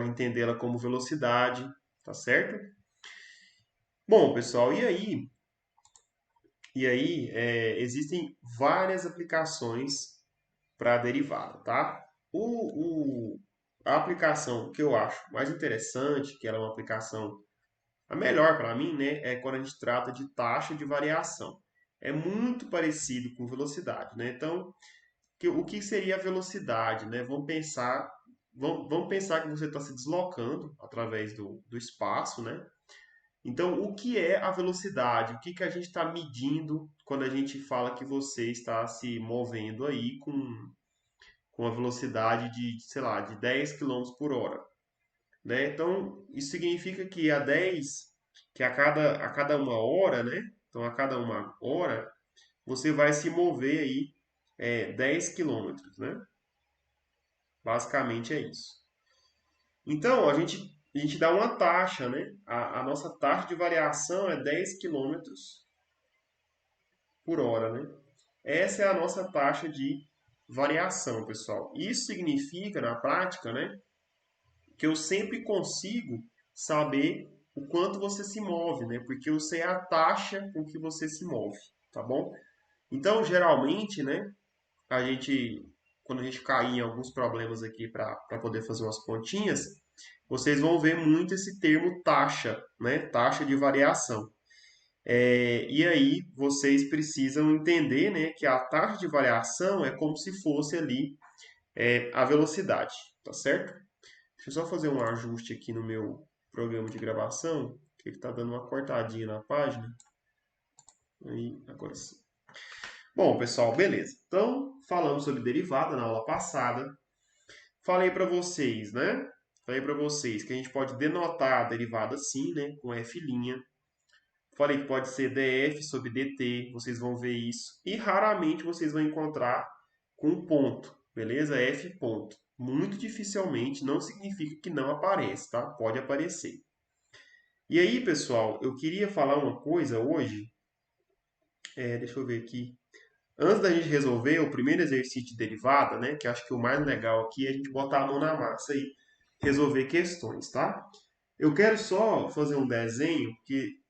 pode entendê-la como velocidade, tá certo? Bom, pessoal, existem várias aplicações para a derivada, tá? A aplicação que eu acho mais interessante, que ela é uma aplicação a melhor para mim, né, é quando a gente trata de taxa de variação. É muito parecido com velocidade, né? Então, o que seria a velocidade, né? Vamos pensar que você está se deslocando através do espaço, né? Então, o que é a velocidade? O que que a gente está medindo quando a gente fala que você está se movendo aí com a velocidade de, sei lá, de 10 quilômetros por hora, né? Então, isso significa que a cada uma hora, né? Então, a cada uma hora, você vai se mover aí 10 quilômetros, né? Basicamente é isso. Então, a gente dá uma taxa, né? A nossa taxa de variação é 10 quilômetros por hora, né? Essa é a nossa taxa de variação, pessoal. Isso significa, na prática, né, que eu sempre consigo saber o quanto você se move, né? Porque eu sei a taxa com que você se move, tá bom? Então, geralmente, né, a gente, quando a gente cair em alguns problemas aqui para poder fazer umas continhas, vocês vão ver muito esse termo taxa, né? Taxa de variação. E aí vocês precisam entender, né, que a taxa de variação é como se fosse ali a velocidade, tá certo? Deixa eu só fazer um ajuste aqui no meu programa de gravação, que ele está dando uma cortadinha na página. Aí, agora sim. Bom, pessoal, beleza. Então, falamos sobre derivada na aula passada. Falei para vocês, né? Falei para vocês que a gente pode denotar a derivada assim, né, com f'. Falei que pode ser df sobre dt, vocês vão ver isso. E raramente vocês vão encontrar com um ponto, beleza? F ponto. Muito dificilmente, não significa que não aparece, tá? Pode aparecer. E aí, pessoal, eu queria falar uma coisa hoje. Deixa eu ver aqui. Antes da gente resolver o primeiro exercício de derivada, né? Que acho que o mais legal aqui é a gente botar a mão na massa e resolver questões, tá? Eu quero só fazer um desenho que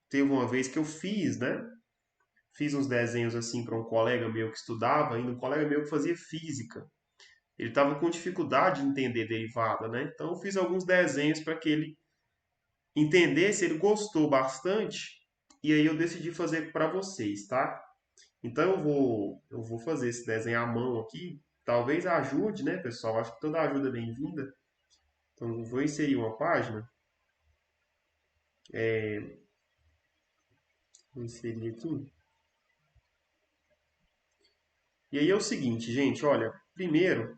teve uma vez que eu fiz, né? Fiz uns desenhos assim para um colega meu que estudava, ainda um colega meu que fazia física. Ele estava com dificuldade de entender derivada, né? Então eu fiz alguns desenhos para que ele entendesse, ele gostou bastante, e aí eu decidi fazer para vocês, tá? Então eu vou fazer esse desenho à mão aqui. Talvez ajude, né, pessoal? Acho que toda ajuda é bem-vinda. Então eu vou inserir uma página. Vou inserir aqui. E aí é o seguinte, gente, olha, primeiro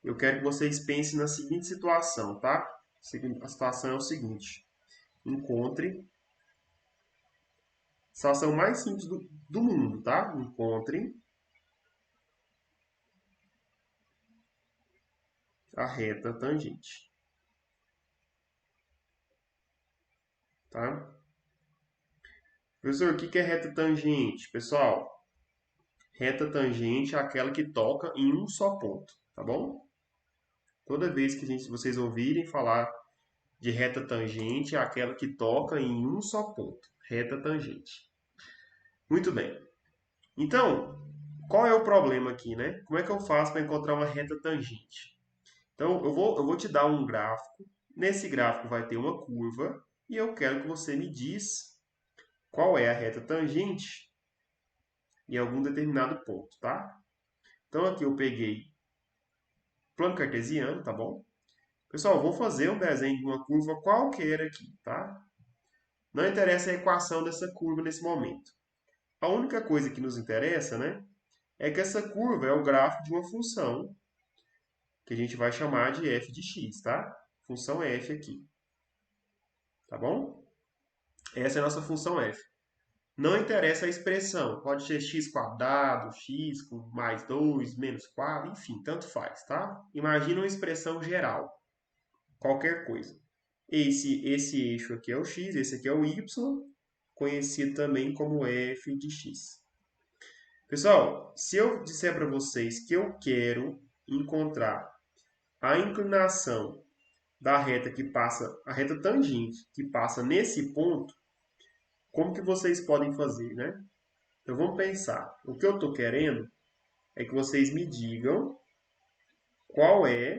eu quero que vocês pensem na seguinte situação, tá? A situação é o seguinte: encontre, situação mais simples do mundo, tá? Encontre a reta tangente, tá? Professor, o que é reta tangente? Pessoal, reta tangente é aquela que toca em um só ponto, tá bom? Toda vez que vocês ouvirem falar de reta tangente, é aquela que toca em um só ponto. Reta tangente. Muito bem. Então, qual é o problema aqui, né? Como é que eu faço para encontrar uma reta tangente? Então, eu vou te dar um gráfico. Nesse gráfico vai ter uma curva e eu quero que você me diz qual é a reta tangente em algum determinado ponto, tá? Então, aqui eu peguei plano cartesiano, tá bom? Pessoal, eu vou fazer um desenho de uma curva qualquer aqui, tá? Não interessa a equação dessa curva nesse momento. A única coisa que nos interessa, né, é que essa curva é o gráfico de uma função que a gente vai chamar de f de x, tá? Função f aqui, tá bom? Essa é a nossa função f. Não interessa a expressão, pode ser x quadrado, x com mais 2, menos 4, enfim, tanto faz, tá? Imagina uma expressão geral, qualquer coisa. Esse eixo aqui é o x, esse aqui é o y, conhecido também como f de x. Pessoal, se eu disser para vocês que eu quero encontrar a inclinação da reta que passa, a reta tangente que passa nesse ponto, como que vocês podem fazer, né? Então vamos pensar. O que eu estou querendo é que vocês me digam qual é.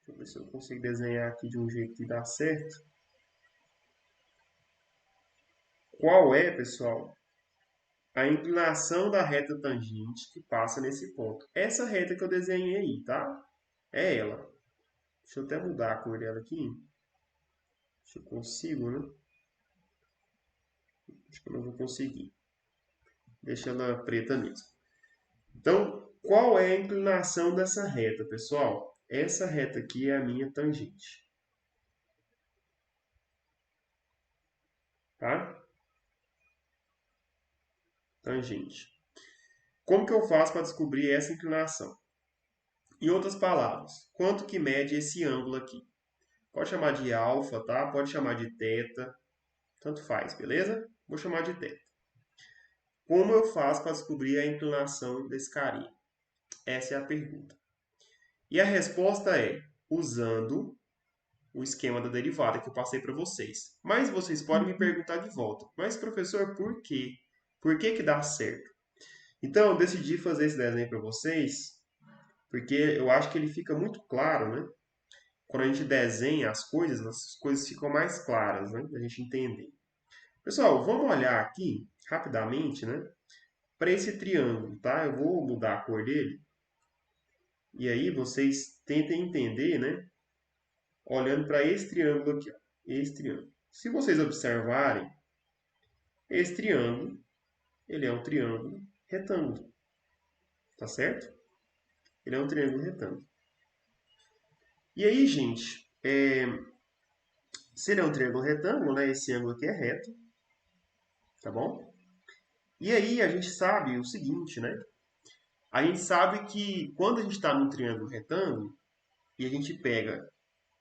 Deixa eu ver se eu consigo desenhar aqui de um jeito que dá certo. Qual é, pessoal, a inclinação da reta tangente que passa nesse ponto? Essa reta que eu desenhei aí, tá? É ela. Deixa eu até mudar a cor dela aqui. Se eu consigo, né? Acho que eu não vou conseguir. Deixa ela preta mesmo. Então, qual é a inclinação dessa reta, pessoal? Essa reta aqui é a minha tangente. Tá? Tangente. Como que eu faço para descobrir essa inclinação? Em outras palavras, quanto que mede esse ângulo aqui? Pode chamar de alfa, tá? Pode chamar de θ, tanto faz, beleza? Vou chamar de θ. Como eu faço para descobrir a inclinação desse carinha? Essa é a pergunta. E a resposta é usando o esquema da derivada que eu passei para vocês. Mas vocês podem me perguntar de volta. Mas, professor, por quê? Por que que dá certo? Então, eu decidi fazer esse desenho para vocês, porque eu acho que ele fica muito claro, né? Quando a gente desenha as coisas ficam mais claras, né? Da gente entender. Pessoal, vamos olhar aqui, rapidamente, né? Para esse triângulo, tá? Eu vou mudar a cor dele. E aí vocês tentem entender, né? Olhando para esse triângulo aqui, ó. Esse triângulo. Se vocês observarem, esse triângulo, ele é um triângulo retângulo. Tá certo? Ele é um triângulo retângulo. E aí, gente, se ele é um triângulo retângulo, né? Esse ângulo aqui é reto, tá bom? E aí a gente sabe o seguinte, né? A gente sabe que quando a gente está num triângulo retângulo e a gente pega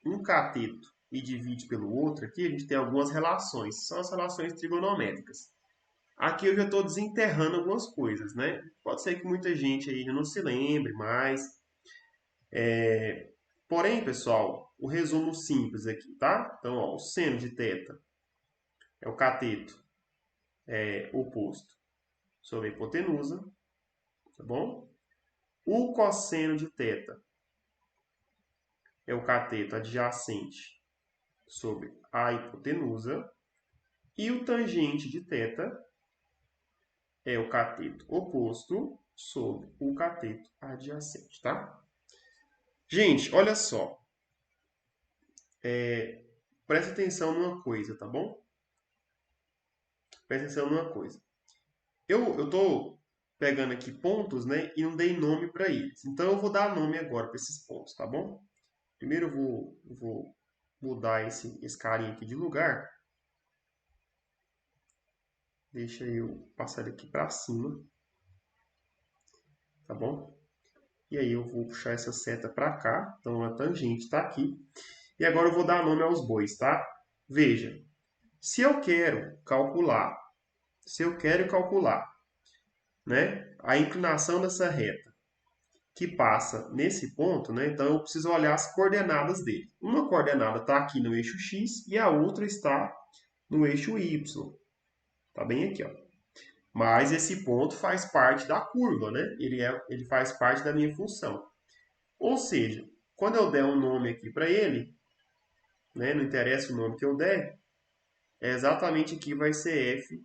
um cateto e divide pelo outro aqui, a gente tem algumas relações. São as relações trigonométricas. Aqui eu já estou desenterrando algumas coisas, né? Pode ser que muita gente aí já não se lembre mais. Porém, pessoal, o resumo simples aqui, tá? Então, ó, o seno de θ é o cateto oposto sobre a hipotenusa, tá bom? O cosseno de θ é o cateto adjacente sobre a hipotenusa. E o tangente de θ é o cateto oposto sobre o cateto adjacente, tá? Gente, olha só. Presta atenção numa coisa, tá bom? Presta atenção numa coisa. Eu tô pegando aqui pontos, né? E não dei nome para eles. Então eu vou dar nome agora para esses pontos, tá bom? Primeiro eu vou mudar esse carinha aqui de lugar. Deixa eu passar ele aqui para cima, tá bom? E aí eu vou puxar essa seta para cá. Então a tangente está aqui. E agora eu vou dar nome aos bois, tá? Veja, se eu quero calcular, né, a inclinação dessa reta que passa nesse ponto, né, então eu preciso olhar as coordenadas dele. Uma coordenada está aqui no eixo x e a outra está no eixo y. Tá bem aqui, ó. Mas esse ponto faz parte da curva, né? Ele faz parte da minha função. Ou seja, quando eu der um nome aqui para ele, né, não interessa o nome que eu der, é exatamente aqui vai ser f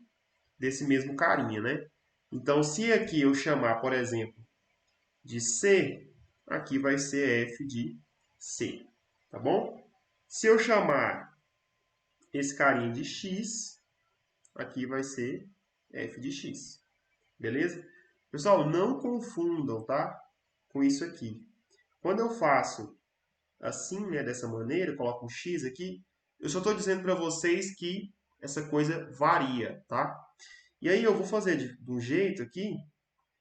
desse mesmo carinha, né? Então, se aqui eu chamar, por exemplo, de C, aqui vai ser f de C, tá bom? Se eu chamar esse carinha de x, aqui vai ser f de x, beleza? Pessoal, não confundam, tá? Com isso aqui. Quando eu faço assim, né, dessa maneira, coloco um x aqui, eu só estou dizendo para vocês que essa coisa varia, tá? E aí eu vou fazer de um jeito aqui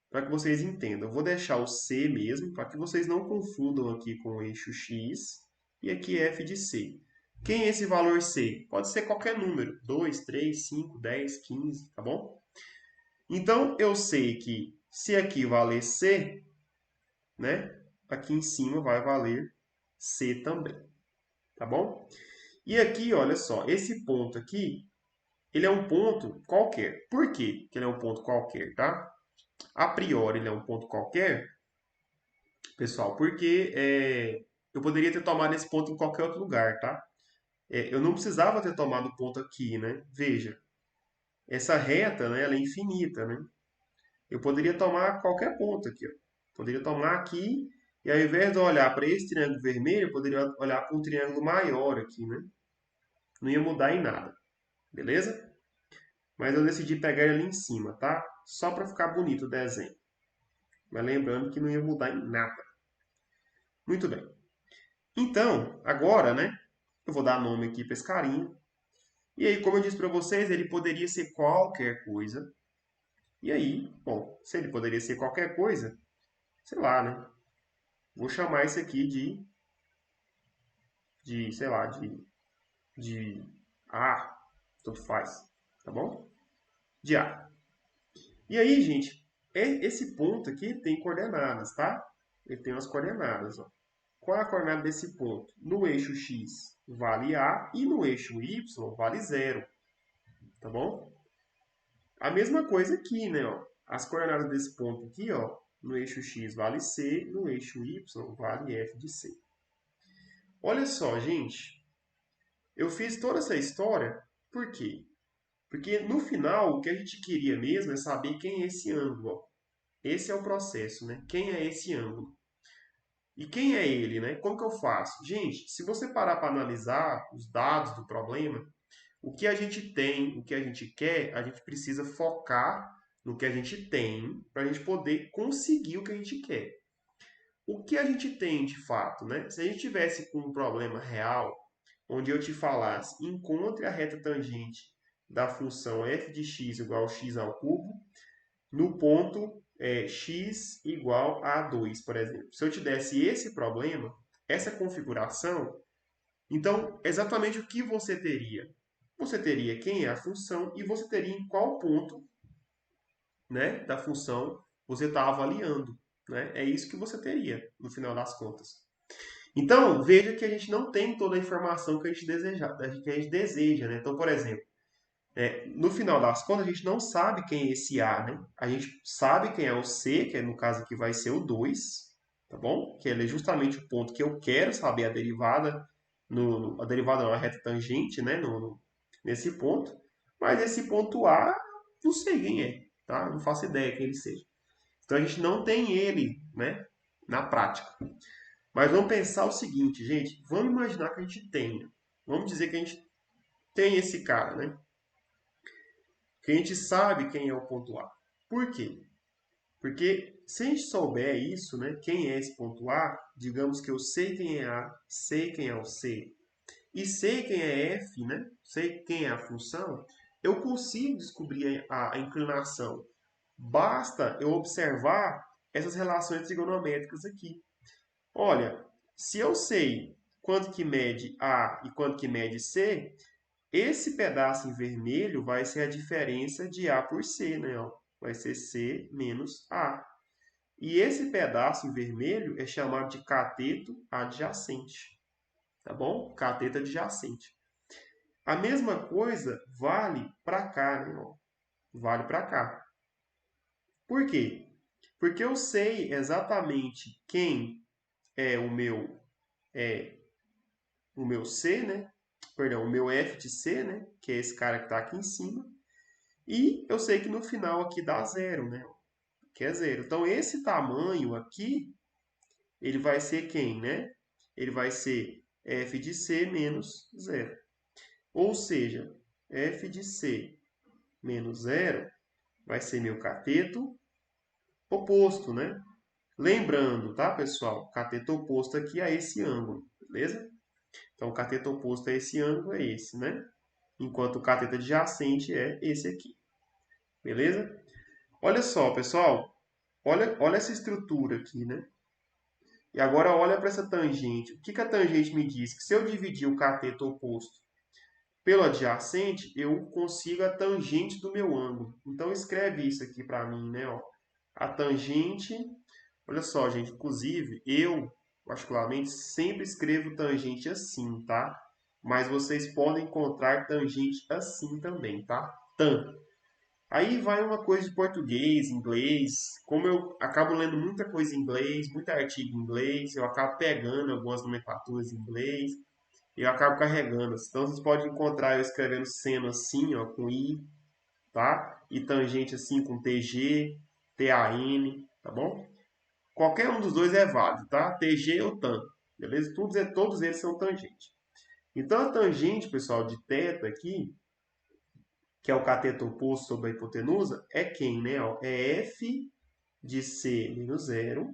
para que vocês entendam. Eu vou deixar o C mesmo, para que vocês não confundam aqui com o eixo X e aqui f de C. Quem é esse valor C? Pode ser qualquer número, 2, 3, 5, 10, 15, tá bom? Então, eu sei que se aqui valer C, né, aqui em cima vai valer C também. tá bom? E aqui, olha só, esse ponto aqui, ele é um ponto qualquer. Por quê que ele é um ponto qualquer, tá? A priori ele é um ponto qualquer, pessoal, porque eu poderia ter tomado esse ponto em qualquer outro lugar, tá? Eu não precisava ter tomado o ponto aqui, né? Veja, essa reta, né, ela é infinita, né? Eu poderia tomar qualquer ponto aqui, ó. Poderia tomar aqui e ao invés de olhar para esse triângulo vermelho, eu poderia olhar para um triângulo maior aqui, né? Não ia mudar em nada, beleza? Mas eu decidi pegar ele ali em cima, tá? Só para ficar bonito o desenho. Mas lembrando que não ia mudar em nada. Muito bem. Então, agora, né? Eu vou dar nome aqui para esse carinha. E aí, como eu disse para vocês, ele poderia ser qualquer coisa. E aí, bom, se ele poderia ser qualquer coisa, sei lá, né? Vou chamar isso aqui sei lá, de A, tanto faz, tá bom? De A. E aí, gente, esse ponto aqui tem coordenadas, tá? Ele tem umas coordenadas, ó. Qual é a coordenada desse ponto? No eixo x vale A e no eixo y vale zero, tá bom? A mesma coisa aqui, né? Ó. As coordenadas desse ponto aqui, ó, no eixo x vale C, no eixo y vale f de C. Olha só, gente, eu fiz toda essa história, por quê? Porque no final o que a gente queria mesmo é saber quem é esse ângulo. Ó. Esse é o processo, né? Quem é esse ângulo? E quem é ele, né? Como que eu faço? Gente, se você parar para analisar os dados do problema, o que a gente tem, o que a gente quer, a gente precisa focar no que a gente tem para a gente poder conseguir o que a gente quer. O que a gente tem de fato, né? Se a gente tivesse com um problema real, onde eu te falasse, encontre a reta tangente da função f de x igual a x ao cubo no ponto x igual a 2, por exemplo. Se eu te desse esse problema, essa configuração, então exatamente o que você teria? Você teria quem é a função e você teria em qual ponto, né, da função você está avaliando. Né? É isso que você teria no final das contas. Então, veja que a gente não tem toda a informação que a gente deseja. Né? Então, por exemplo, no final das contas, a gente não sabe quem é esse A, né? A gente sabe quem é o C, que no caso aqui vai ser o 2, tá bom? Que ele é justamente o ponto que eu quero saber a derivada, a derivada não, a reta tangente, né? Nesse ponto. Mas esse ponto A, não sei quem é, tá? Não faço ideia quem ele seja. Então a gente não tem ele, né? Na prática. Mas vamos pensar o seguinte, gente. Vamos imaginar que a gente tenha. Vamos dizer que a gente tem esse cara, né? Que a gente sabe quem é o ponto A. Por quê? Porque se a gente souber isso, né, quem é esse ponto A, digamos que eu sei quem é A, sei quem é o C, e sei quem é F, né, sei quem é a função, eu consigo descobrir a inclinação. Basta eu observar essas relações trigonométricas aqui. Olha, se eu sei quanto que mede A e quanto que mede C, esse pedaço em vermelho vai ser a diferença de A por C, né? Ó. Vai ser C menos A. E esse pedaço em vermelho é chamado de cateto adjacente. Tá bom? Cateto adjacente. A mesma coisa vale para cá, né? Ó. Vale para cá. Por quê? Porque eu sei exatamente quem é o meu C, né? Perdão, o meu F de C, né? Que é esse cara que está aqui em cima. E eu sei que no final aqui dá zero, né? Que é zero. Então, esse tamanho aqui, ele vai ser quem, né? Ele vai ser f de c menos zero. Ou seja, f de c menos zero vai ser meu cateto oposto, né? Lembrando, tá, pessoal? Cateto oposto aqui é esse ângulo, beleza? Então, o cateto oposto a esse ângulo é esse, né? Enquanto o cateto adjacente é esse aqui, beleza? Olha só, pessoal. Olha essa estrutura aqui, né? E agora olha para essa tangente. O que a tangente me diz? Que se eu dividir o cateto oposto pelo adjacente, eu consigo a tangente do meu ângulo. Então escreve isso aqui para mim, né? Ó. A tangente, olha só, gente, inclusive particularmente, sempre escrevo tangente assim, tá? Mas vocês podem encontrar tangente assim também, tá? Tan. Aí vai uma coisa de português, inglês. Como eu acabo lendo muita coisa em inglês, muito artigo em inglês, eu acabo pegando algumas nomenclaturas em inglês e eu acabo carregando. Então vocês podem encontrar eu escrevendo seno assim, ó, com I, tá? E tangente assim com TG, TAN, tá bom? Qualquer um dos dois é válido, tá? TG ou tan, beleza? Todos eles são tangente. Então a tangente, pessoal, de θ aqui, que é o cateto oposto sobre a hipotenusa, é quem, né? É f de c menos zero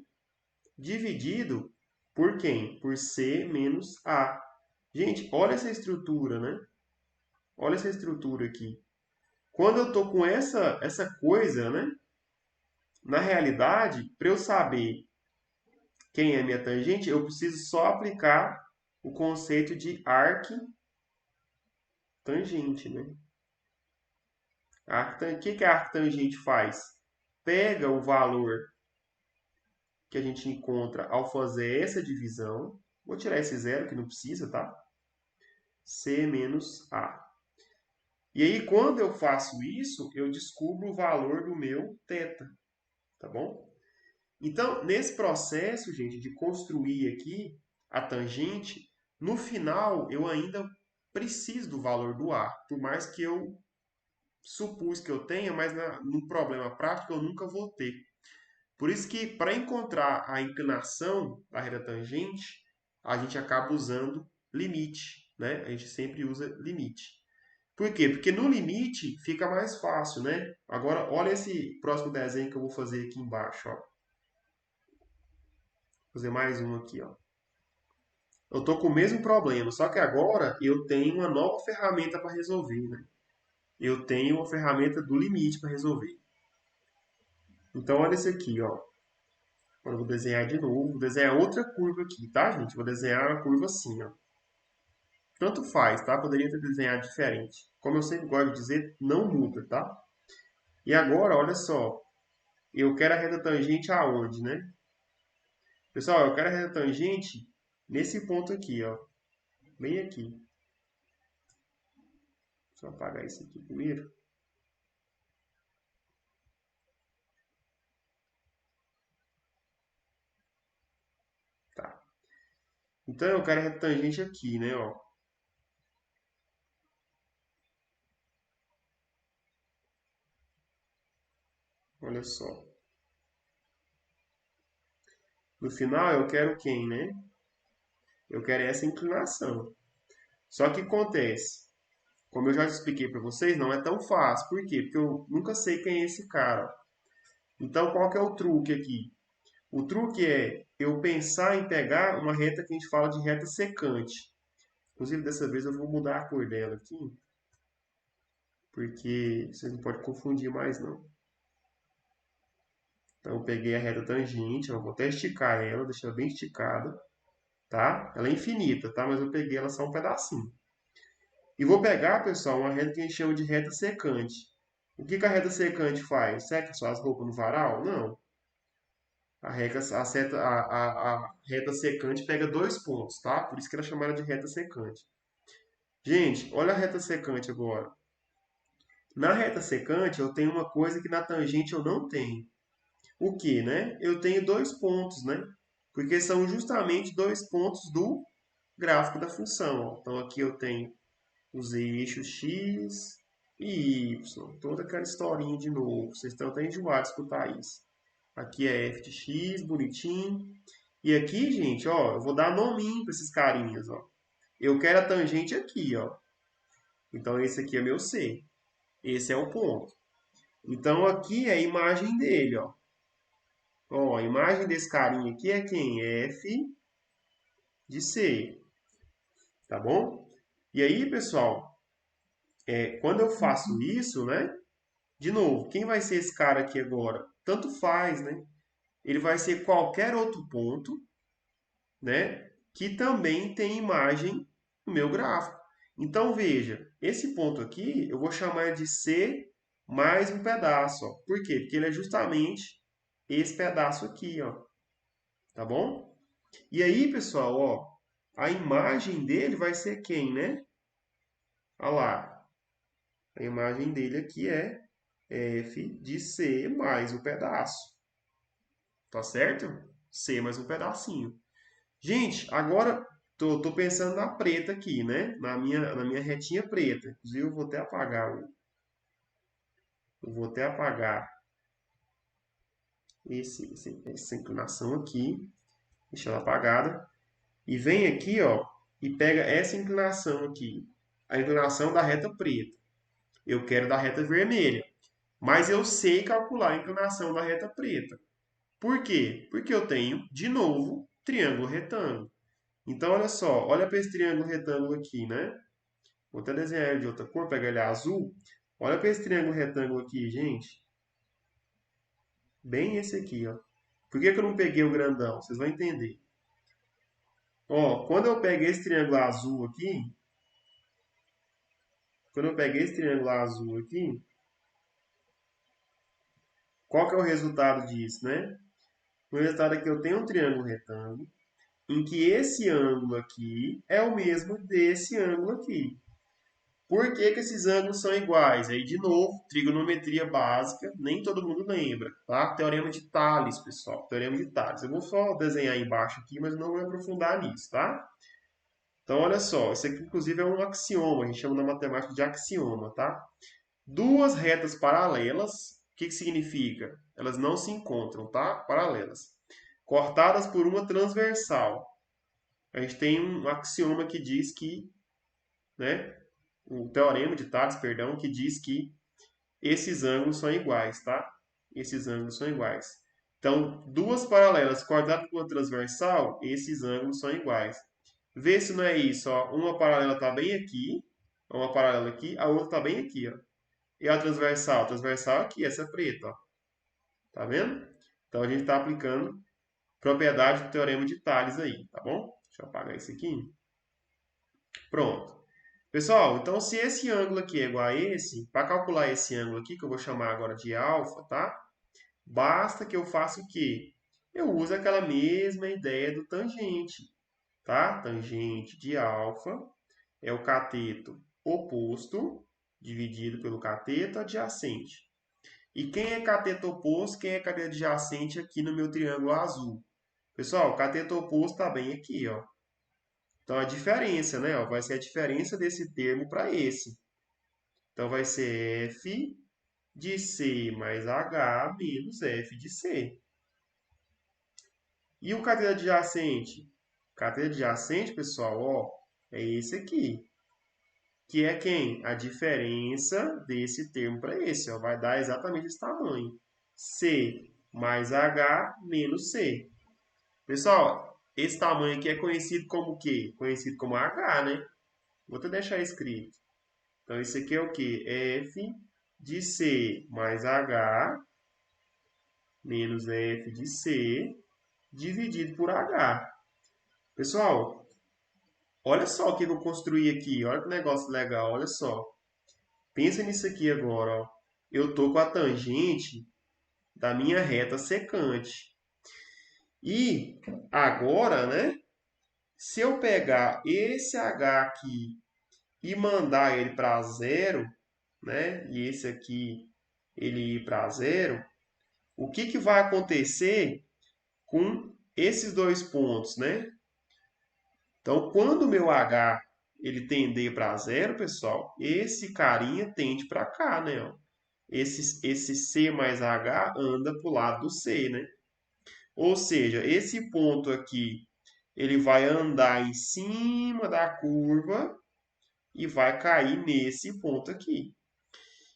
dividido por quem? Por c menos a. Gente, olha essa estrutura, né? Olha essa estrutura aqui. Quando eu estou com essa coisa, né? Na realidade, para eu saber quem é minha tangente, eu preciso só aplicar o conceito de arctangente, né? O que a arctangente faz? Pega o valor que a gente encontra ao fazer essa divisão. Vou tirar esse zero que não precisa, tá? C menos A. E aí, quando eu faço isso, eu descubro o valor do meu θ, tá bom? Então, nesse processo, gente, de construir aqui a tangente, no final eu ainda preciso do valor do A, por mais que eu supus que eu tenha, mas no problema prático eu nunca vou ter. Por isso que, para encontrar a inclinação da reta tangente, a gente acaba usando limite, né? A gente sempre usa limite. Por quê? Porque no limite fica mais fácil, né? Agora, olha esse próximo desenho que eu vou fazer aqui embaixo, ó. Vou fazer mais um aqui, ó. Eu estou com o mesmo problema, só que agora eu tenho uma nova ferramenta para resolver, né? Eu tenho uma ferramenta do limite para resolver. Então, olha esse aqui, ó. Agora eu vou desenhar de novo. Vou desenhar outra curva aqui, tá, gente? Vou desenhar uma curva assim, ó. Tanto faz, tá? Poderia ter desenhado diferente. Como eu sempre gosto de dizer, não muda, tá? E agora, olha só. Eu quero a reta tangente aonde, né? Pessoal, eu quero a reta tangente nesse ponto aqui, ó. Bem aqui. Deixa eu apagar isso aqui primeiro. Tá. Então eu quero a reta tangente aqui, né, ó. Olha só. No final eu quero quem, né? Eu quero essa inclinação. Só que acontece, como eu já expliquei para vocês, não é tão fácil. Por quê? Porque eu nunca sei quem é esse cara. Então qual que é o truque aqui? O truque é eu pensar em pegar uma reta que a gente fala de reta secante. Inclusive dessa vez eu vou mudar a cor dela aqui, porque vocês não podem confundir mais não. Então eu peguei a reta tangente, eu vou até esticar ela, deixar ela bem esticada, tá? Ela é infinita, tá? Mas eu peguei ela só um pedacinho. E vou pegar, pessoal, uma reta que a gente chama de reta secante. O que a reta secante faz? Seca suas roupas no varal? Não. A reta secante pega dois pontos, tá? Por isso que ela é chamada de reta secante. Gente, olha a reta secante agora. Na reta secante, eu tenho uma coisa que na tangente eu não tenho. O que, né? Eu tenho dois pontos, né? Porque são justamente dois pontos do gráfico da função. Ó. Então aqui eu tenho os eixos x e y. Toda aquela historinha de novo. Vocês estão até enjoados de escutar isso. Aqui é f de x, bonitinho. E aqui, gente, ó, eu vou dar nominho para esses carinhas, ó. Eu quero a tangente aqui, ó. Então esse aqui é meu C. Esse é o ponto. Então aqui é a imagem dele, ó. Ó, a imagem desse carinha aqui é quem? É f de C. Tá bom? E aí, pessoal, quando eu faço isso, né? De novo, quem vai ser esse cara aqui agora? Tanto faz, né? Ele vai ser qualquer outro ponto, né? Que também tem imagem no meu gráfico. Então, veja, esse ponto aqui eu vou chamar de C mais um pedaço. Ó. Por quê? Porque ele é justamente esse pedaço aqui, ó. Tá bom? E aí, pessoal, ó, a imagem dele vai ser quem, né? Olha lá. A imagem dele aqui é f de c mais o pedaço. Tá certo? C mais um pedacinho. Gente, agora tô pensando na preta aqui, né? Na minha retinha preta. Inclusive, eu vou até apagar. Eu vou até apagar essa inclinação aqui. Deixa ela apagada. E vem aqui, ó, e pega essa inclinação aqui. A inclinação da reta preta. Eu quero da reta vermelha. Mas eu sei calcular a inclinação da reta preta. Por quê? Porque eu tenho, de novo, triângulo retângulo. Então, olha só, olha para esse triângulo retângulo aqui, né? Vou até desenhar ele de outra cor, pegar ele azul. Olha para esse triângulo retângulo aqui, gente. Bem esse aqui, ó. Por que que eu não peguei o grandão? Vocês vão entender. Ó, quando eu peguei esse triângulo azul aqui, qual que é o resultado disso, né? O resultado é que eu tenho um triângulo retângulo, em que esse ângulo aqui é o mesmo desse ângulo aqui. Por que que esses ângulos são iguais? Aí, de novo, trigonometria básica, nem todo mundo lembra, tá? Teorema de Tales, pessoal, teorema de Tales. Eu vou só desenhar embaixo aqui, mas não vou aprofundar nisso, tá? Então, olha só, isso aqui, inclusive, é um axioma, a gente chama na matemática de axioma, tá? Duas retas paralelas, o que que significa? Elas não se encontram, tá? Paralelas. Cortadas por uma transversal. A gente tem um axioma que diz que, né? O teorema de Tales, perdão, que diz que esses ângulos são iguais, tá? Esses ângulos são iguais. Então, duas paralelas cortadas por uma transversal, esses ângulos são iguais. Vê se não é isso, ó. Uma paralela está bem aqui, uma paralela aqui, a outra está bem aqui, ó. E a transversal? A transversal aqui, essa é preta, ó. Tá vendo? Então, a gente está aplicando propriedade do teorema de Tales aí, tá bom? Deixa eu apagar isso aqui. Pronto. Pessoal, então se esse ângulo aqui é igual a esse, para calcular esse ângulo aqui, que eu vou chamar agora de alfa, tá? Basta que eu faça o quê? Eu uso aquela mesma ideia do tangente, tá? Tangente de alfa é o cateto oposto dividido pelo cateto adjacente. E quem é cateto oposto, quem é cateto adjacente aqui no meu triângulo azul? Pessoal, o cateto oposto está bem aqui, ó. Então, a diferença, né, ó, vai ser a diferença desse termo para esse. Então, vai ser f de C mais H menos f de C. E o cateto adjacente? O cateto adjacente, pessoal, ó, é esse aqui. Que é quem? A diferença desse termo para esse. Ó, vai dar exatamente esse tamanho. C mais H menos C. Pessoal, esse tamanho aqui é conhecido como o quê? Conhecido como H, né? Vou até deixar escrito. Então, isso aqui é o quê? F de C mais H menos F de C dividido por H. Pessoal, olha só o que eu construí aqui. Olha que negócio legal, olha só. Pensa nisso aqui agora, ó. Eu estou com a tangente da minha reta secante. E agora, né? Se eu pegar esse H aqui e mandar ele para zero, né? E esse aqui ele ir para zero, o que que vai acontecer com esses dois pontos, né? Então, quando o meu H ele tender para zero, pessoal, esse carinha tende para cá, né? Ó. Esse C mais H anda para o lado do C, né? Ou seja, esse ponto aqui, ele vai andar em cima da curva e vai cair nesse ponto aqui.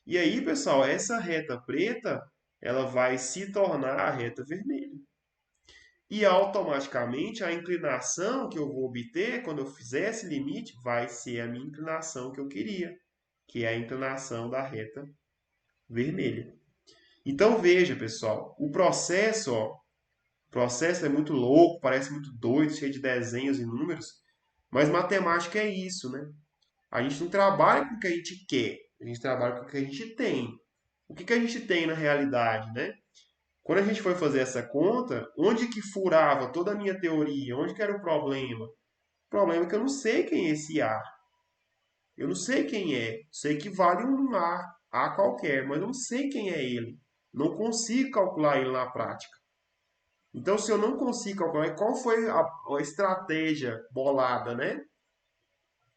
E aí, pessoal, essa reta preta, ela vai se tornar a reta vermelha. E automaticamente a inclinação que eu vou obter quando eu fizer esse limite vai ser a minha inclinação que eu queria, que é a inclinação da reta vermelha. Então veja, pessoal, o processo é muito louco, parece muito doido, cheio de desenhos e números, mas matemática é isso, né? A gente não trabalha com o que a gente quer, a gente trabalha com o que a gente tem. O que que a gente tem na realidade, né? Quando a gente foi fazer essa conta, onde que furava toda a minha teoria? Onde que era o problema? O problema é que eu não sei quem é esse A. Eu não sei quem é. Sei que vale um A qualquer, mas eu não sei quem é ele. Não consigo calcular ele na prática. Então, se eu não consigo calcular, qual foi a estratégia bolada, né?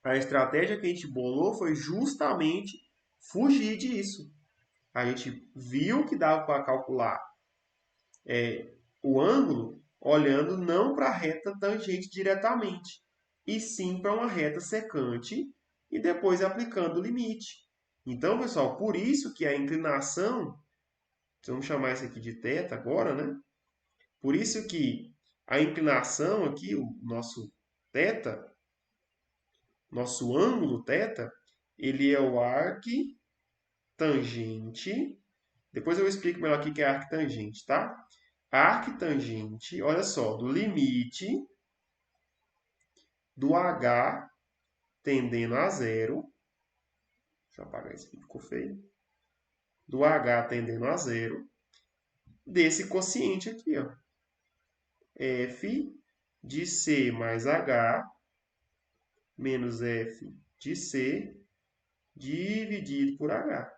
A estratégia que a gente bolou foi justamente fugir disso. A gente viu que dava para calcular o ângulo olhando não para a reta tangente diretamente, e sim para uma reta secante e depois aplicando o limite. Então, pessoal, por isso que a inclinação, vamos chamar isso aqui de θ agora, né? Por isso que a inclinação aqui, o nosso θ, nosso ângulo θ, ele é o arctangente. Depois eu explico melhor o que é arctangente, tá? Arctangente, olha só, do limite do H tendendo a zero. Deixa eu apagar isso aqui, ficou feio. Do H tendendo a zero, desse quociente aqui, ó. F de C mais H menos F de C dividido por H.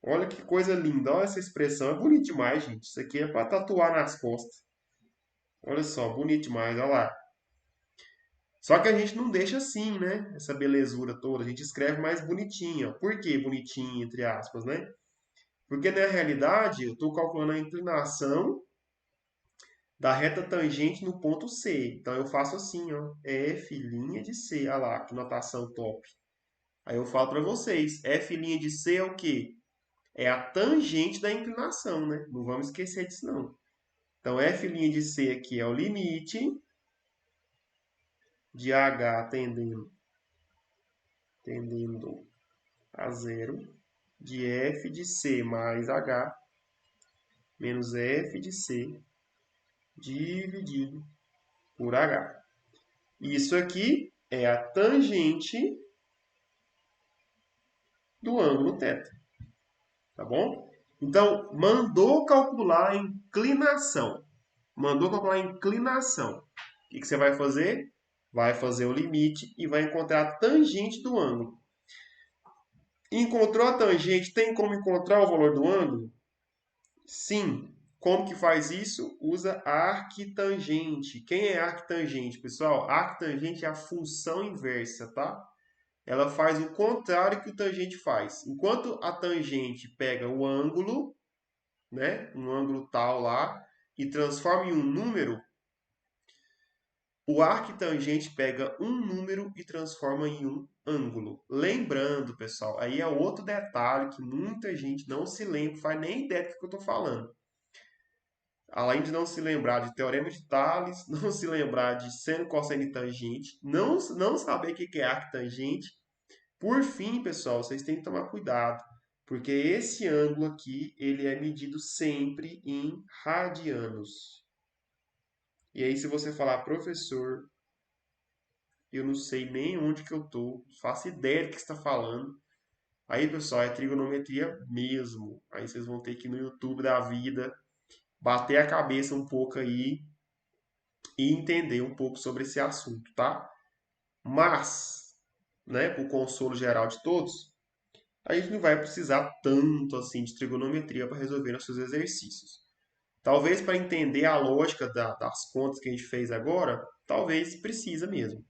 Olha que coisa linda, olha essa expressão, é bonito demais, gente. Isso aqui é para tatuar nas costas. Olha só, bonito demais, olha lá. Só que a gente não deixa assim, né? Essa belezura toda. A gente escreve mais bonitinho. Por que bonitinho, entre aspas, né? Porque na realidade eu estou calculando a inclinação da reta tangente no ponto C. Então eu faço assim, ó. F' de C. Olha lá, que notação top. Aí eu falo para vocês. F' de C é o quê? É a tangente da inclinação, né? Não vamos esquecer disso, não. Então F' de C aqui é o limite de H tendendo a zero, de F de C mais H menos F de C dividido por H. Isso aqui é a tangente do ângulo θ, tá bom? Então, mandou calcular a inclinação. Mandou calcular a inclinação. O que você vai fazer? Vai fazer o limite e vai encontrar a tangente do ângulo. Encontrou a tangente, tem como encontrar o valor do ângulo? Sim. Como que faz isso? Usa arctangente. Quem é arctangente, pessoal? Arctangente é a função inversa, tá? Ela faz o contrário que o tangente faz. Enquanto a tangente pega o ângulo, né, um ângulo tal lá, e transforma em um número, o arctangente pega um número e transforma em um ângulo. Lembrando, pessoal, aí é outro detalhe que muita gente não se lembra, faz nem ideia do que eu estou falando. Além de não se lembrar de teorema de Tales, não se lembrar de seno, cosseno e tangente, não saber o que é arctangente. Por fim, pessoal, vocês têm que tomar cuidado, porque esse ângulo aqui, ele é medido sempre em radianos. E aí, se você falar, professor, eu não sei nem onde que eu estou, faço ideia do que está falando. Aí, pessoal, é trigonometria mesmo. Aí vocês vão ter que ir no YouTube da vida, bater a cabeça um pouco aí e entender um pouco sobre esse assunto, tá? Mas, né, para o consolo geral de todos, a gente não vai precisar tanto assim de trigonometria para resolver nossos exercícios. Talvez para entender a lógica das contas que a gente fez agora, talvez precisa mesmo.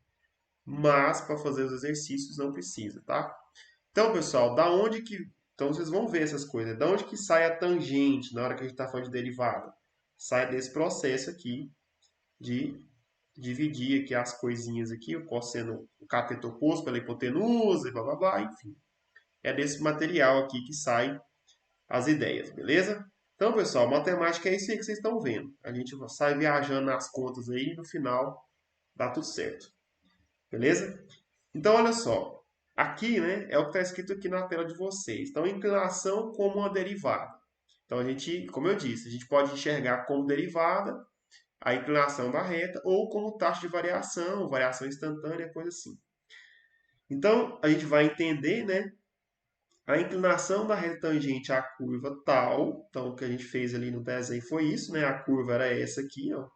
Mas para fazer os exercícios não precisa, tá? Então, pessoal, da onde que... Então vocês vão ver essas coisas. Da onde que sai a tangente na hora que a gente está falando de derivada? Sai desse processo aqui de dividir aqui as coisinhas aqui, o cosseno, o cateto oposto pela hipotenusa, e blá blá blá, enfim. É desse material aqui que sai as ideias, beleza? Então, pessoal, matemática é isso aí que vocês estão vendo. A gente sai viajando nas contas aí e no final dá tudo certo. Beleza? Então, olha só. Aqui, né, é o que está escrito aqui na tela de vocês. Então, inclinação como uma derivada. Então, a gente, como eu disse, a gente pode enxergar como derivada a inclinação da reta ou como taxa de variação, variação instantânea, coisa assim. Então, a gente vai entender, né, a inclinação da reta tangente à curva tal. Então, o que a gente fez ali no desenho foi isso, né? A curva era essa aqui, ó.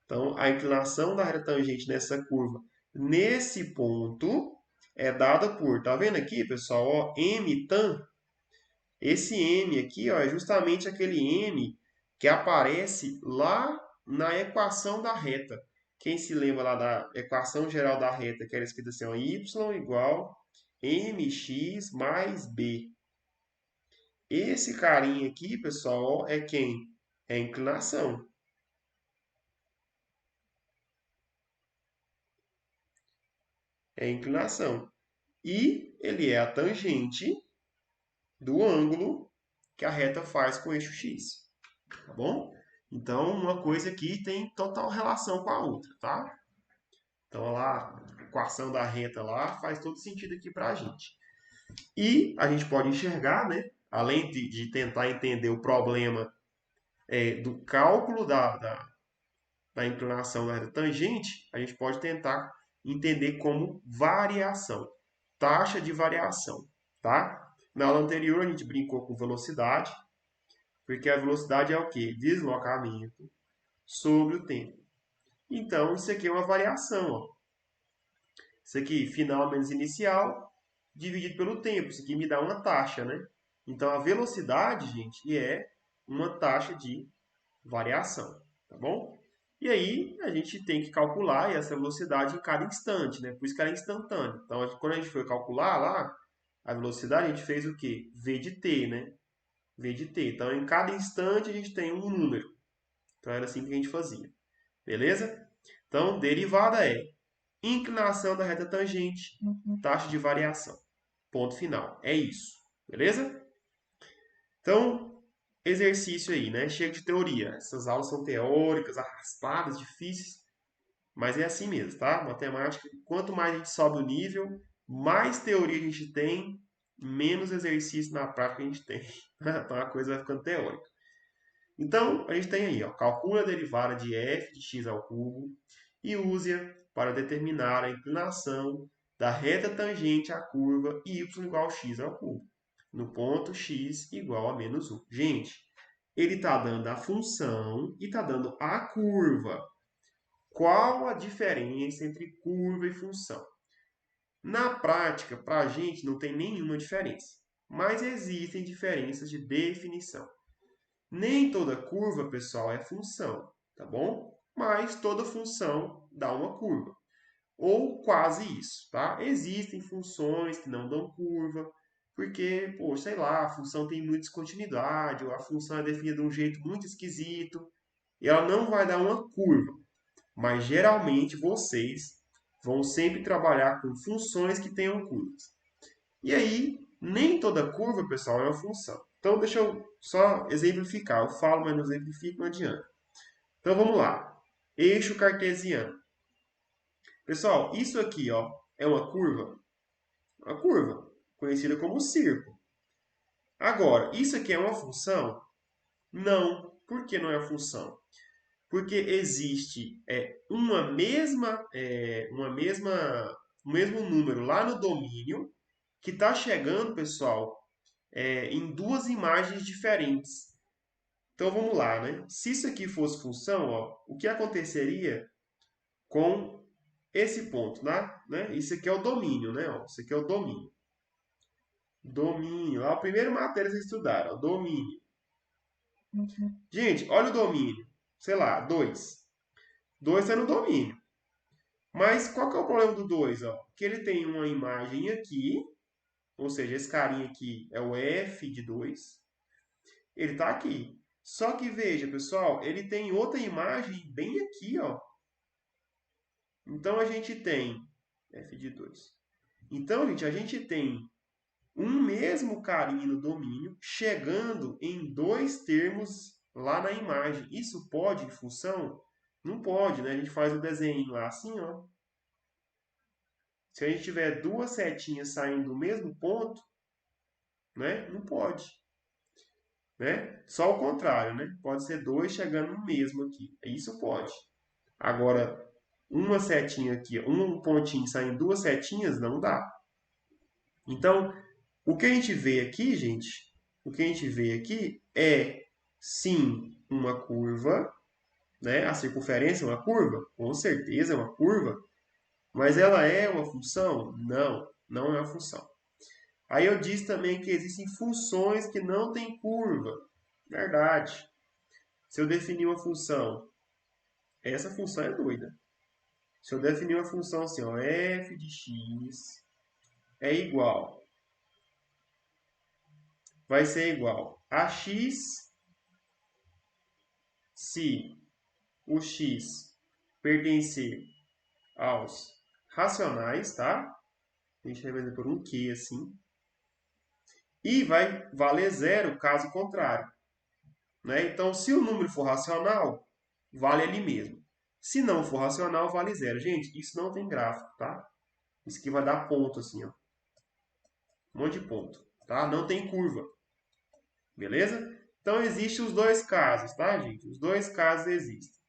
Então, a inclinação da reta tangente nessa curva, nesse ponto, é dada por, tá vendo aqui, pessoal, ó, m tan. Esse m aqui, ó, é justamente aquele m que aparece lá na equação da reta. Quem se lembra lá da equação geral da reta, que era escrita assim, ó, y igual mx mais b. Esse carinha aqui, pessoal, ó, é quem? É a inclinação. É a inclinação. E ele é a tangente do ângulo que a reta faz com o eixo x. Tá bom? Então, uma coisa aqui tem total relação com a outra, tá? Então, lá, a equação da reta lá faz todo sentido aqui para a gente. E a gente pode enxergar, né? Além de tentar entender o problema do cálculo da inclinação da reta tangente, a gente pode tentar entender como variação, taxa de variação, tá? Na aula anterior a gente brincou com velocidade, porque a velocidade é o quê? Deslocamento sobre o tempo. Então, isso aqui é uma variação, ó. Isso aqui, final menos inicial, dividido pelo tempo. Isso aqui me dá uma taxa, né? Então, a velocidade, gente, é uma taxa de variação, tá bom? E aí, a gente tem que calcular essa velocidade em cada instante, né? Por isso que ela é instantânea. Então, quando a gente foi calcular lá, a velocidade, a gente fez o quê? V de t, né? V de t. Então, em cada instante, a gente tem um número. Então, era assim que a gente fazia. Beleza? Então, derivada é inclinação da reta tangente, taxa de variação. Ponto final. É isso. Beleza? Então, exercício aí, né? Chega de teoria. Essas aulas são teóricas, arrastadas, difíceis, mas é assim mesmo, tá? Matemática, quanto mais a gente sobe o nível, mais teoria a gente tem, menos exercício na prática a gente tem. Então a coisa vai ficando teórica. Então, a gente tem aí, ó, calcula a derivada de f de x ao cubo e use-a para determinar a inclinação da reta tangente à curva y igual a x ao cubo, no ponto x igual a menos 1. Gente, ele está dando a função e está dando a curva. Qual a diferença entre curva e função? Na prática, para a gente não tem nenhuma diferença, mas existem diferenças de definição. Nem toda curva, pessoal, é função, tá bom? Mas toda função dá uma curva. Ou quase isso, tá? Existem funções que não dão curva, porque, pô, sei lá, a função tem muita descontinuidade, ou a função é definida de um jeito muito esquisito, e ela não vai dar uma curva. Mas geralmente vocês vão sempre trabalhar com funções que tenham curvas. E aí, nem toda curva, pessoal, é uma função. Então, deixa eu só exemplificar. Eu falo, mas não exemplifico, não adianta. Então, vamos lá. Eixo cartesiano. Pessoal, isso aqui ó, é uma curva? Uma curva, conhecida como círculo. Agora, isso aqui é uma função? Não. Por que não é função? Porque existe um mesmo número lá no domínio que está chegando, pessoal, em duas imagens diferentes. Então vamos lá, né? Se isso aqui fosse função, ó, o que aconteceria com esse ponto, né? Isso aqui é o domínio, né? Ó, isso aqui é o domínio. Domínio. A primeira matéria que vocês estudaram, ó, domínio. Gente, olha o domínio. Sei lá, 2. 2 está no domínio. Mas qual que é o problema do 2? Que ele tem uma imagem aqui, ou seja, esse carinha aqui é o f de 2. Ele está aqui. Só que veja, pessoal, ele tem outra imagem bem aqui, ó. Então a gente tem f de 2. Então, gente, a gente tem um mesmo carinho no domínio chegando em dois termos lá na imagem. Isso pode em função? Não pode, né? A gente faz o desenho lá assim, ó. Se a gente tiver duas setinhas saindo do mesmo ponto, né? Não pode, né? Só o contrário, né? Pode ser dois chegando no mesmo aqui. Isso pode. Agora, uma setinha aqui, um pontinho saindo duas setinhas, não dá. Então, O que a gente vê aqui, gente, o que a gente vê aqui é, sim, uma curva, né? A circunferência é uma curva? Com certeza é uma curva. Mas ela é uma função? Não, não é uma função. Aí eu disse também que existem funções que não têm curva. Verdade. Se eu definir uma função, essa função é doida. Se eu definir uma função assim, ó, f de x é igual, vai ser igual a x se o x pertencer aos racionais, tá? A gente vai por um Q assim. E vai valer zero caso contrário. Né? Então, se o número for racional, vale ali mesmo. Se não for racional, vale zero. Gente, isso não tem gráfico, tá? Isso aqui vai dar ponto assim, ó. Um monte de ponto, tá? Não tem curva. Beleza? Então, existem os dois casos, tá, gente? Os dois casos existem.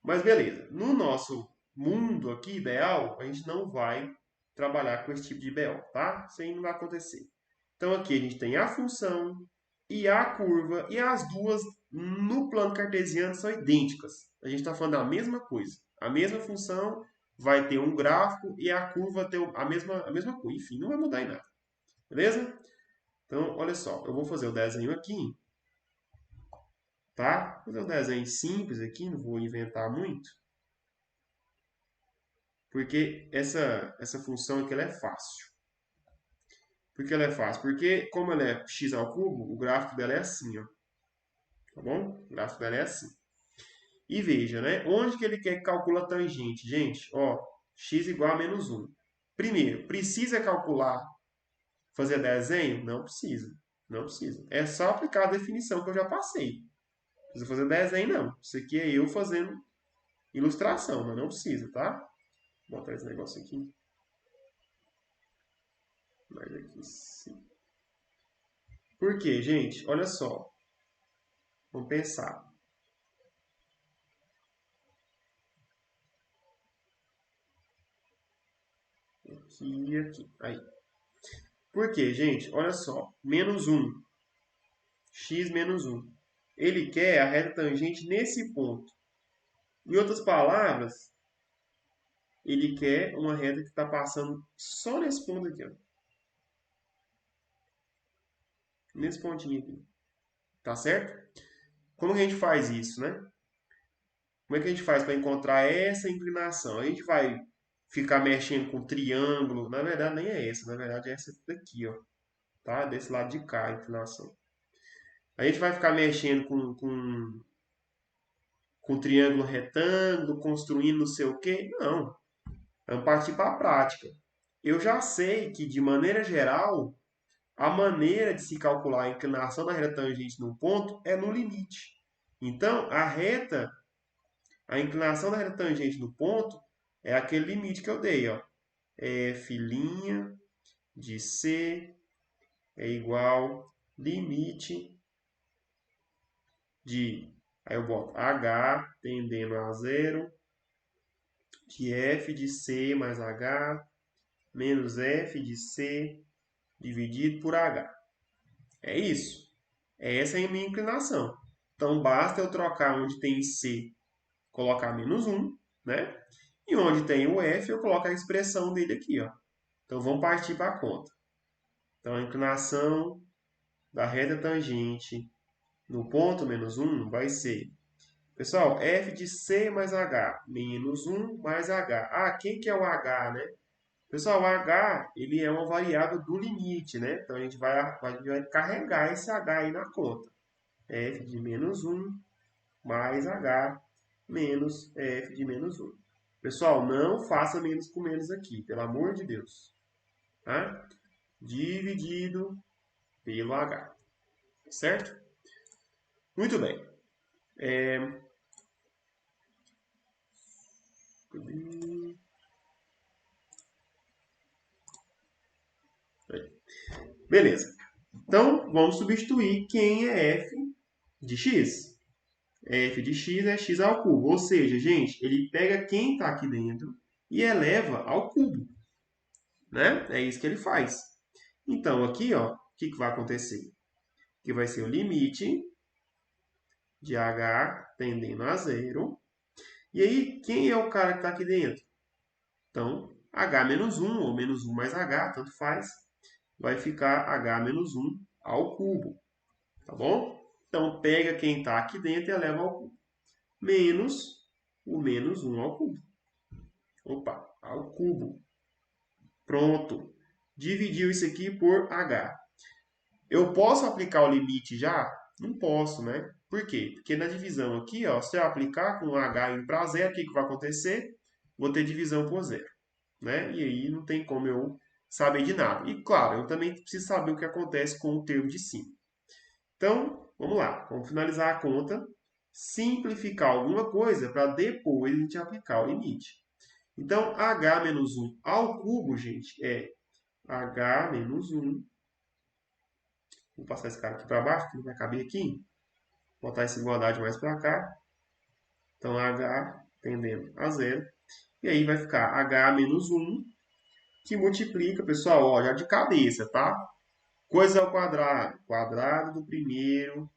Mas beleza. No nosso mundo aqui ideal, a gente não vai trabalhar com esse tipo de BO, tá? Isso aí não vai acontecer. Então, aqui a gente tem a função e a curva, e as duas no plano cartesiano são idênticas. A gente está falando da mesma coisa. A mesma função vai ter um gráfico e a curva ter a mesma coisa. Enfim, não vai mudar em nada. Beleza? Então, olha só. Eu vou fazer o desenho aqui. Tá? Vou fazer um desenho simples aqui, não vou inventar muito. Porque essa função aqui ela é fácil. Por que ela é fácil? Porque, como ela é x ao cubo, o gráfico dela é assim, ó. Tá bom? O gráfico dela é assim. E veja, né? Onde que ele quer que calcule a tangente? Gente, ó, x igual a menos 1. Primeiro, precisa calcular, fazer desenho? Não precisa. Não precisa. É só aplicar a definição que eu já passei. Não precisa fazer desenho, não. Isso aqui é eu fazendo ilustração, mas não precisa, tá? Vou botar esse negócio aqui. Mais aqui, sim. Por quê, gente? Olha só. Vamos pensar. Aqui e aqui. Aí. Por quê, gente? Olha só. Menos 1. X menos 1. Ele quer a reta tangente nesse ponto. Em outras palavras, ele quer uma reta que está passando só nesse ponto aqui. Ó. Nesse pontinho aqui. Tá certo? Como que a gente faz isso, né? Como é que a gente faz para encontrar essa inclinação? A gente vai ficar mexendo com triângulo. Na verdade, nem é essa. Na verdade, é essa daqui, ó. Tá? Desse lado de cá, a inclinação. A gente vai ficar mexendo com triângulo retângulo, construindo não sei o quê? Não. Vamos partir para a prática. Eu já sei que, de maneira geral, a maneira de se calcular a inclinação da reta tangente num ponto é no limite. Então, a inclinação da reta tangente no ponto é aquele limite que eu dei, ó. F' de C é igual limite de, aí eu boto H tendendo a zero, de F de C mais H menos F de C dividido por H. É isso. Essa é a minha inclinação. Então, basta eu trocar onde tem C, colocar menos 1, né? E onde tem o F, eu coloco a expressão dele aqui, ó. Então, vamos partir para a conta. Então, a inclinação da reta tangente no ponto menos 1 vai ser... Pessoal, F de C mais H, menos 1 mais H. Ah, quem que é o H, né? Pessoal, o H, ele é uma variável do limite, né? Então, a gente vai carregar esse H aí na conta. F de menos 1 mais H menos F de menos 1. Pessoal, não faça menos com menos aqui, pelo amor de Deus. Tá? Dividido pelo H. Certo? Muito bem. Beleza. Então, vamos substituir quem é f de x. F de x é x ao cubo. Ou seja, gente, ele pega quem está aqui dentro e eleva ao cubo. Né? É isso que ele faz. Então, aqui, ó, o que vai acontecer? Que vai ser o limite de h tendendo a zero. E aí, quem é o cara que está aqui dentro? Então, h menos 1, ou menos 1 mais h, tanto faz, vai ficar h menos 1 ao cubo, tá bom? Então, pega quem está aqui dentro e eleva ao cubo. Menos o menos 1 ao cubo. Opa, ao cubo. Pronto. Dividiu isso aqui por h. Eu posso aplicar o limite já? Não posso, né? Por quê? Porque na divisão aqui, ó, se eu aplicar com h indo para zero, o que vai acontecer? Vou ter divisão por zero, né? E aí não tem como eu saber de nada. E claro, eu também preciso saber o que acontece com o termo de cima. Então, vamos lá. Vamos finalizar a conta. Simplificar alguma coisa para depois a gente aplicar o limite. Então, h menos 1 ao cubo, gente, é h menos 1. Vou passar esse cara aqui para baixo, que não vai caber aqui. Vou botar essa igualdade mais para cá. Então, h tendendo a zero. E aí vai ficar h menos 1, que multiplica, pessoal, ó, já de cabeça, tá? Coisa ao quadrado. Quadrado do primeiro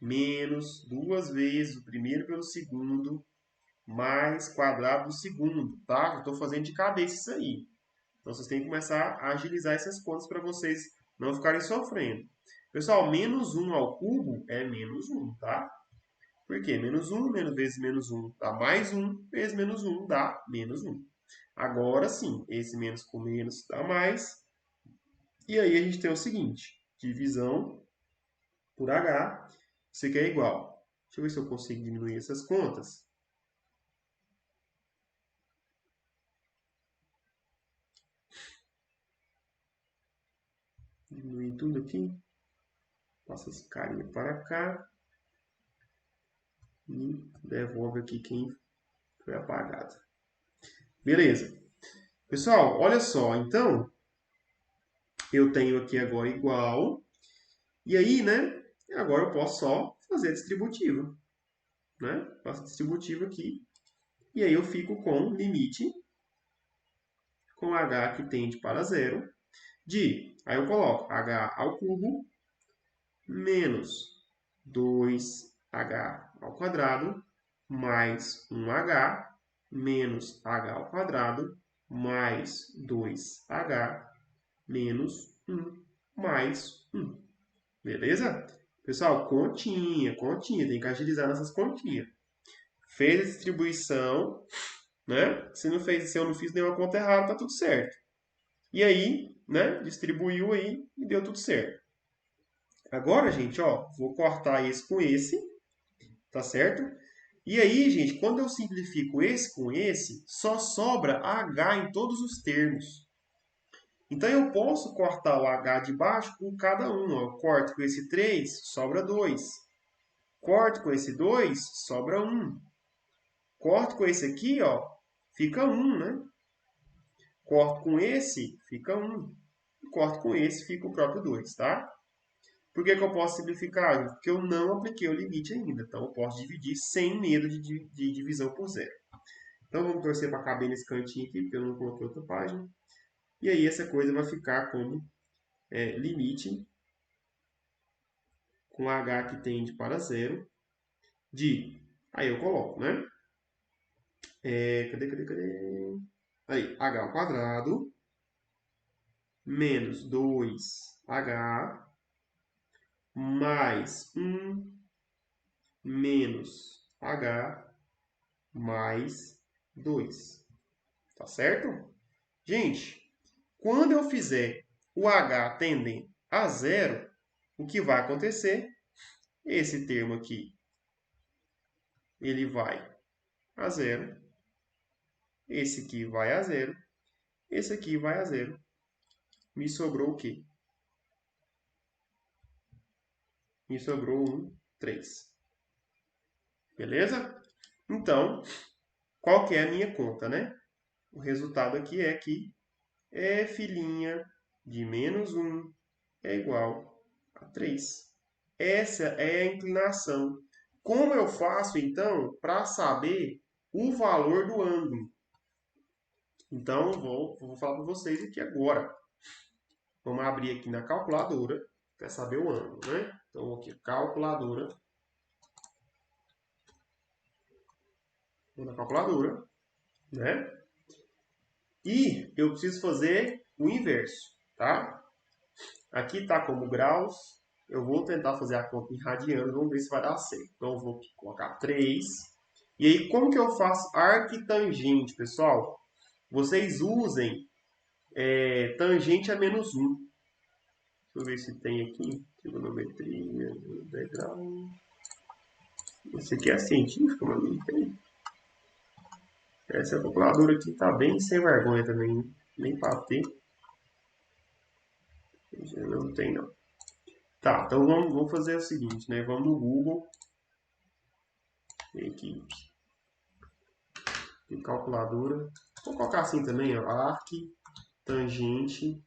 menos 2 vezes o primeiro pelo segundo mais quadrado do segundo, tá? Eu estou fazendo de cabeça isso aí. Então, vocês têm que começar a agilizar essas contas para vocês não ficarem sofrendo. Pessoal, menos 1 ao cubo é menos 1, tá? Por quê? Menos 1 vezes menos 1 dá mais 1, vezes menos 1 dá menos 1. Agora sim, esse menos com menos dá mais. E aí a gente tem o seguinte, divisão por h, isso aqui é igual. Deixa eu ver se eu consigo diminuir essas contas. Diminuir tudo aqui. Passa esse carinha para cá. E devolve aqui quem foi apagado. Beleza. Pessoal, olha só. Então, eu tenho aqui agora igual. E aí, né? Agora eu posso só fazer a distributiva. Né? Faço a distributiva aqui. E aí eu fico com limite com h que tende para zero de... Aí eu coloco h ao cubo menos 2h ao quadrado mais 1h menos h ao quadrado mais 2h menos 1 mais 1. Beleza? Pessoal, continha, continha. Tem que agilizar nessas continhas. Fez a distribuição, né? Se eu não fiz nenhuma conta errada, tá tudo certo. E aí, né? Distribuiu aí e deu tudo certo. Agora, gente, ó, vou cortar esse com esse, tá certo? E aí, gente, quando eu simplifico esse com esse, só sobra h em todos os termos. Então, eu posso cortar o h de baixo com cada um. Ó. Eu corto com esse 3, sobra 2. Corto com esse 2, sobra 1. Corto com esse aqui, ó, fica 1, né? Corto com esse, fica 1. Corto com esse, fica o próprio 2, tá? Por que eu posso simplificar? Porque eu não apliquei o limite ainda. Então, eu posso dividir sem medo de divisão por zero. Então, vamos torcer para caber nesse cantinho aqui, porque eu não coloquei outra página. E aí, essa coisa vai ficar como limite com h que tende para zero de... Aí eu coloco, né? Cadê? Aí, h ao quadrado menos 2h mais 1 menos h mais 2. Tá certo? Gente, quando eu fizer o h tendendo a zero, o que vai acontecer? Esse termo aqui, ele vai a zero. Esse aqui vai a zero. Esse aqui vai a zero. Me sobrou o quê? Me sobrou um 3. Beleza? Então, qual que é a minha conta, né? O resultado aqui é que f' de menos 1 é igual a 3. Essa é a inclinação. Como eu faço, então, para saber o valor do ângulo? Então, vou falar para vocês aqui agora. Vamos abrir aqui na calculadora, para saber o ângulo, né? Então, aqui, calculadora. Vou na calculadora, né? E eu preciso fazer o inverso, tá? Aqui está como graus. Eu vou tentar fazer a conta em radianos, vamos ver se vai dar certo. Então, eu vou colocar 3. E aí, como que eu faço arquitangente, pessoal? Vocês usem tangente a menos 1. Deixa eu ver se tem aqui. Trigonometria, integral. Esse aqui é científico, mano. Essa calculadora aqui tá bem sem vergonha também. Nem pra ter. Não tem, não. Tá, então vamos fazer o seguinte, né? Vamos no Google. Equipe. E calculadora. Vou colocar assim também, ó. Arc, tangente,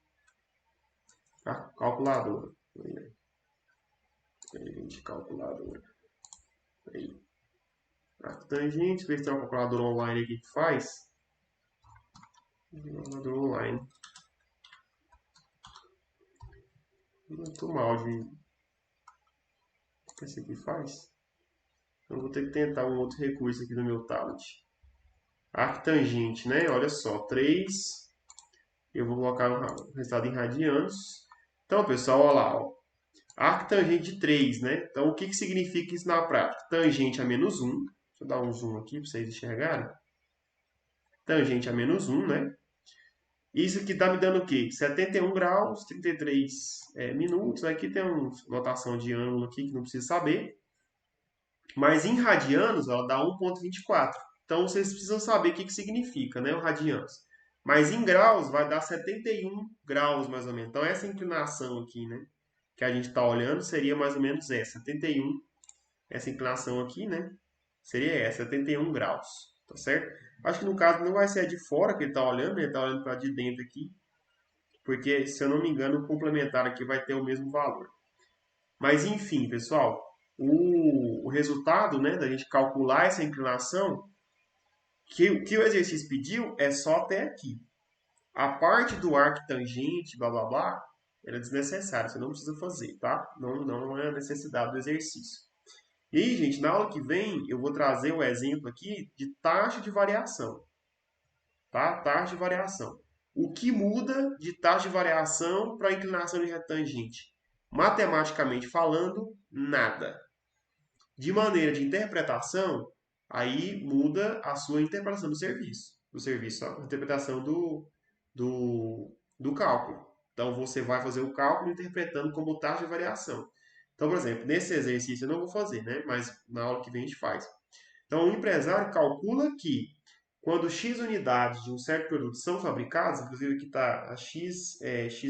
calculadora. Tangente, calculadora. Aí. Arc, tangente. Ver se tem uma calculadora online aqui que faz. Calculadora online. Muito mal de... O que esse aqui faz? Então vou ter que tentar um outro recurso aqui no meu tablet. Arctangente, né? Olha só, 3. Eu vou colocar o resultado em radianos. Então, pessoal, olha lá. Ó. Arctangente de 3, né? Então, o que significa isso na prática? Tangente a menos 1. Deixa eu dar um zoom aqui para vocês enxergarem. Tangente a menos 1, né? Isso aqui está me dando o quê? 71 graus, 33 minutos. Aqui tem uma notação de ângulo aqui que não precisa saber. Mas em radianos, ela dá 1,24. Então, vocês precisam saber o que significa, né, o radianos. Mas em graus, vai dar 71 graus, mais ou menos. Então, essa inclinação aqui, né, que a gente está olhando, seria mais ou menos essa, 71. Essa inclinação aqui, né, seria essa, 71 graus. Tá certo? Acho que no caso não vai ser a de fora que ele está olhando, ele está olhando para de dentro aqui. Porque, se eu não me engano, o complementar aqui vai ter o mesmo valor. Mas, enfim, pessoal, o resultado, né, da gente calcular essa inclinação, que o exercício pediu é só até aqui. A parte do arco tangente, blá blá blá, era desnecessária, você não precisa fazer, tá? Não é a necessidade do exercício. E aí, gente, na aula que vem eu vou trazer o exemplo aqui de taxa de variação, tá? Taxa de variação. O que muda de taxa de variação para a inclinação de retangente? Matematicamente falando, nada. De maneira de interpretação, aí muda a sua interpretação do serviço. Do serviço, a interpretação do cálculo. Então, você vai fazer o cálculo interpretando como taxa de variação. Então, por exemplo, nesse exercício eu não vou fazer, né? Mas na aula que vem a gente faz. Então, o empresário calcula que quando X unidades de um certo produto são fabricadas, inclusive aqui está a X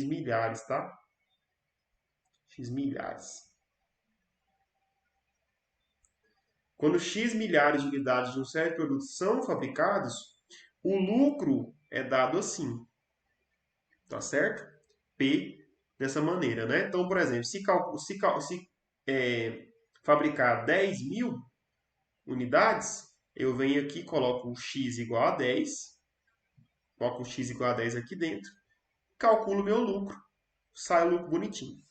milhares, tá? X milhares. Quando X milhares de unidades de um certo produto são fabricados, o lucro é dado assim, tá certo? P dessa maneira, né? Então, por exemplo, se fabricar 10.000 unidades, eu venho aqui, coloco o X igual a 10, coloco o X igual a 10 aqui dentro, calculo meu lucro, sai o lucro bonitinho.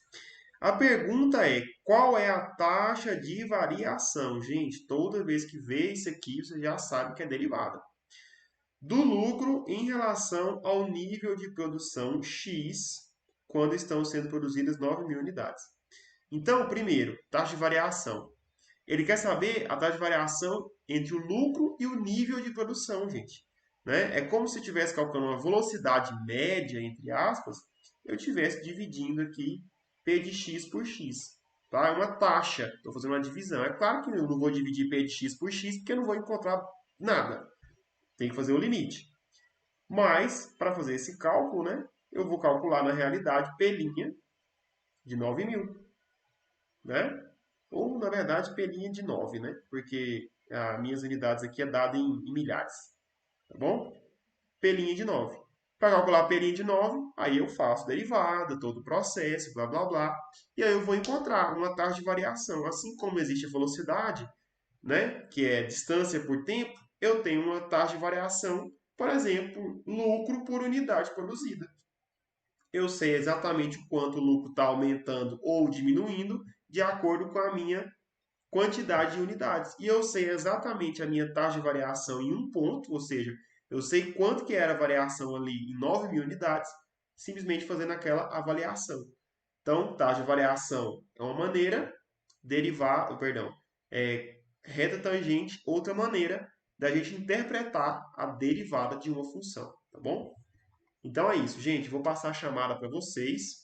A pergunta é, qual é a taxa de variação? Gente, toda vez que vê isso aqui, você já sabe que é derivada. Do lucro em relação ao nível de produção X, quando estão sendo produzidas 9.000 unidades. Então, primeiro, taxa de variação. Ele quer saber a taxa de variação entre o lucro e o nível de produção, gente. Né? É como se eu estivesse calculando uma velocidade média, entre aspas, eu estivesse dividindo aqui P de X por X. Tá? É uma taxa, estou fazendo uma divisão. É claro que eu não vou dividir P de X por X, porque eu não vou encontrar nada. Tem que fazer o limite. Mas, para fazer esse cálculo, né, eu vou calcular na realidade P' de 9.000. Né? Ou, na verdade, P' de 9, né? Porque as minhas unidades aqui é dada em milhares. Tá bom? P' de 9. Para calcular P' de 9, aí eu faço derivada, todo o processo, blá blá blá. E aí eu vou encontrar uma taxa de variação. Assim como existe a velocidade, né, que é distância por tempo, eu tenho uma taxa de variação, por exemplo, lucro por unidade produzida. eu sei exatamente o quanto o lucro está aumentando ou diminuindo de acordo com a minha quantidade de unidades. E eu sei exatamente a minha taxa de variação em um ponto, ou seja, eu sei quanto que era a variação ali em 9.000 unidades, simplesmente fazendo aquela avaliação. Então, taxa de variação é uma maneira, derivar, perdão, reta tangente, outra maneira da gente interpretar a derivada de uma função, tá bom? Então é isso, gente. Vou passar a chamada para vocês.